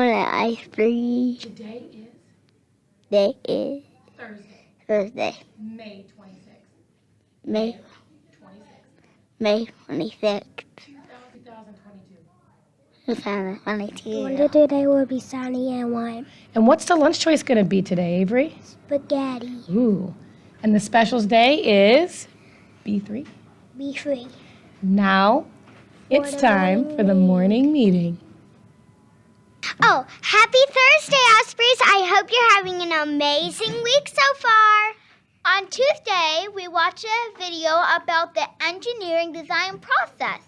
want an ice cream. Today is Thursday, Thursday, May 26th. May 26th, May 26th, 2022. 2022. Wonder today will be sunny and warm. And what's the lunch choice going to be today, Avery? Spaghetti. Ooh. And the specials day is B3. Be free. Now it's time for the morning meeting. Oh, happy Thursday, Ospreys. I hope you're having an amazing week so far. On Tuesday, we watched a video about the engineering design process,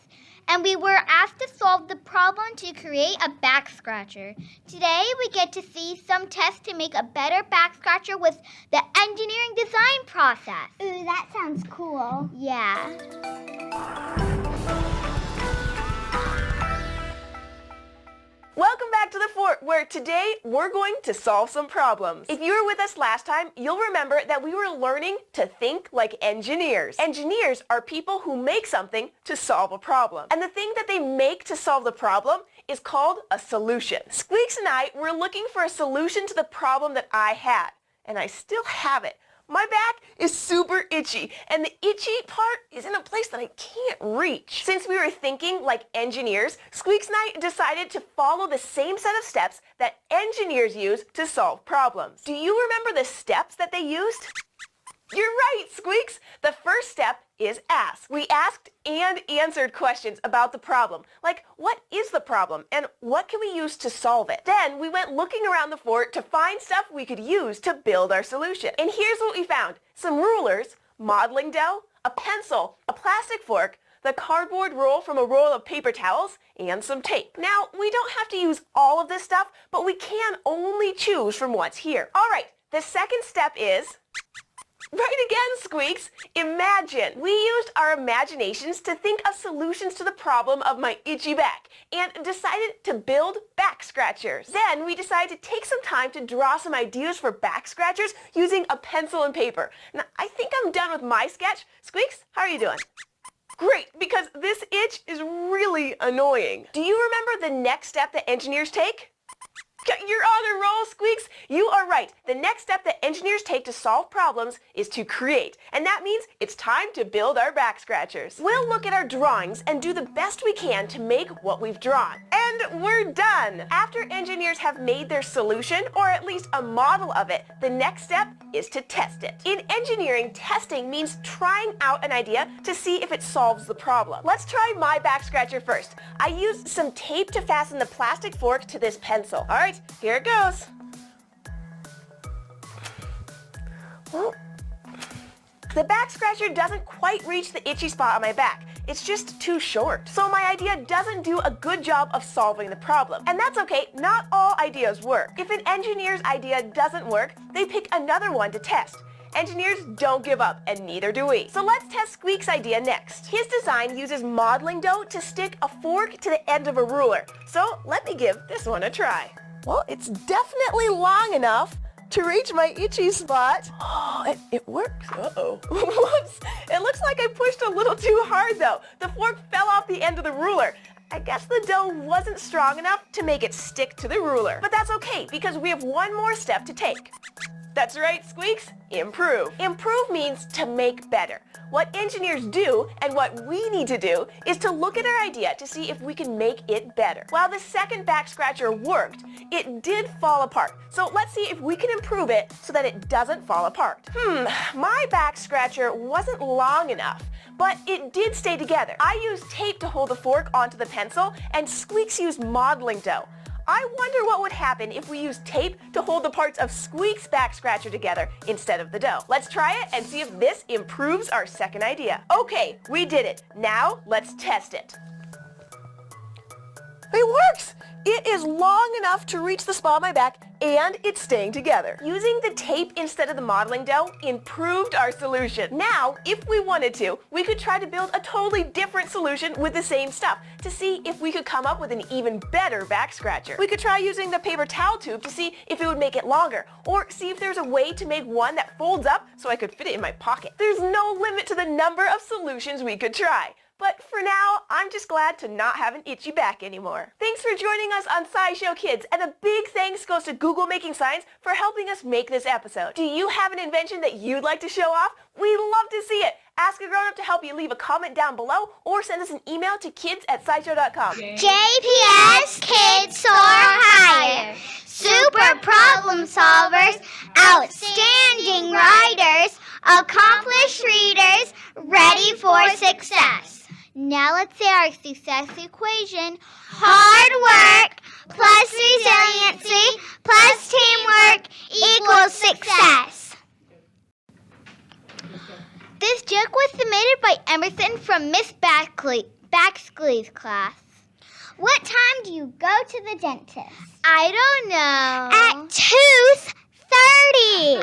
and we were asked to solve the problem to create a back scratcher. Today, we get to see some tests to make a better back scratcher with the engineering design process. Ooh, that sounds cool. Yeah. Welcome back to the fort, where today we're going to solve some problems. If you were with us last time, you'll remember that we were learning to think like engineers. Engineers are people who make something to solve a problem. And the thing that they make to solve the problem is called a solution. Squeaks and I were looking for a solution to the problem that I had, and I still have it. My back is super itchy, and the itchy part is in a place that I can't reach. Since we were thinking like engineers, Squeaks and I decided to follow the same set of steps that engineers use to solve problems. Do you remember the steps that they used? You're right, Squeaks. The first step is ask. We asked and answered questions about the problem, like what is the problem and what can we use to solve it? Then we went looking around the fort to find stuff we could use to build our solution. And here's what we found. Some rulers, modeling dough, a pencil, a plastic fork, the cardboard roll from a roll of paper towels, and some tape. Now, we don't have to use all of this stuff, but we can only choose from what's here. All right, the second step is... Right again, Squeaks. Imagine. We used our imaginations to think of solutions to the problem of my itchy back and decided to build back scratchers. Then we decided to take some time to draw some ideas for back scratchers using a pencil and paper. Now, I think I'm done with my sketch. Squeaks, how are you doing? Great, because this itch is really annoying. Do you remember the next step that engineers take? You're on a roll, Squeaks. You are right. The next step that engineers take to solve problems is to create. And that means it's time to build our back scratchers. We'll look at our drawings and do the best we can to make what we've drawn. And we're done. After engineers have made their solution, or at least a model of it, the next step is to test it. In engineering, testing means trying out an idea to see if it solves the problem. Let's try my back scratcher first. I used some tape to fasten the plastic fork to this pencil. All right, here it goes. Well, the back scratcher doesn't quite reach the itchy spot on my back. It's just too short. So my idea doesn't do a good job of solving the problem. And that's okay, not all ideas work. If an engineer's idea doesn't work, they pick another one to test. Engineers don't give up, and neither do we. So let's test Squeak's idea next. His design uses modeling dough to stick a fork to the end of a ruler. So let me give this one a try. Well, it's definitely long enough to reach my itchy spot. Oh, it works. Uh-oh. Whoops. It looks like I pushed a little too hard, though. The fork fell off the end of the ruler. I guess the dough wasn't strong enough to make it stick to the ruler. But that's okay, because we have one more step to take. That's right, Squeaks. Improve. Improve means to make better. What engineers do and what we need to do is to look at our idea to see if we can make it better. While the second back scratcher worked, it did fall apart. So let's see if we can improve it so that it doesn't fall apart. My back scratcher wasn't long enough, but it did stay together. I used tape to hold the fork onto the pencil, and Squeaks used modeling dough. I wonder what would happen if we used tape to hold the parts of Squeak's back scratcher together instead of the dough. Let's try it and see if this improves our second idea. Okay, we did it. Now let's test it. It works! It is long enough to reach the spot on my back, and it's staying together. Using the tape instead of the modeling dough improved our solution. Now, if we wanted to, we could try to build a totally different solution with the same stuff to see if we could come up with an even better back scratcher. We could try using the paper towel tube to see if it would make it longer, or see if there's a way to make one that folds up so I could fit it in my pocket. There's no limit to the number of solutions we could try. But for now, I'm just glad to not have an itchy back anymore. Thanks for joining us on SciShow Kids, and a big thanks goes to Google Making Science for helping us make this episode. Do you have an invention that you'd like to show off? We'd love to see it. Ask a grown-up to help you. Leave a comment down below or send us an email to kids@scishow.com. JPS Kids Soar Higher. Super problem solvers, outstanding writers, accomplished readers, ready for success. Now let's say our success equation. Hard work plus resiliency plus teamwork equals success. This joke was submitted by Emerson from Miss Baxley's class. What time do you go to the dentist? I don't know. At 2:30.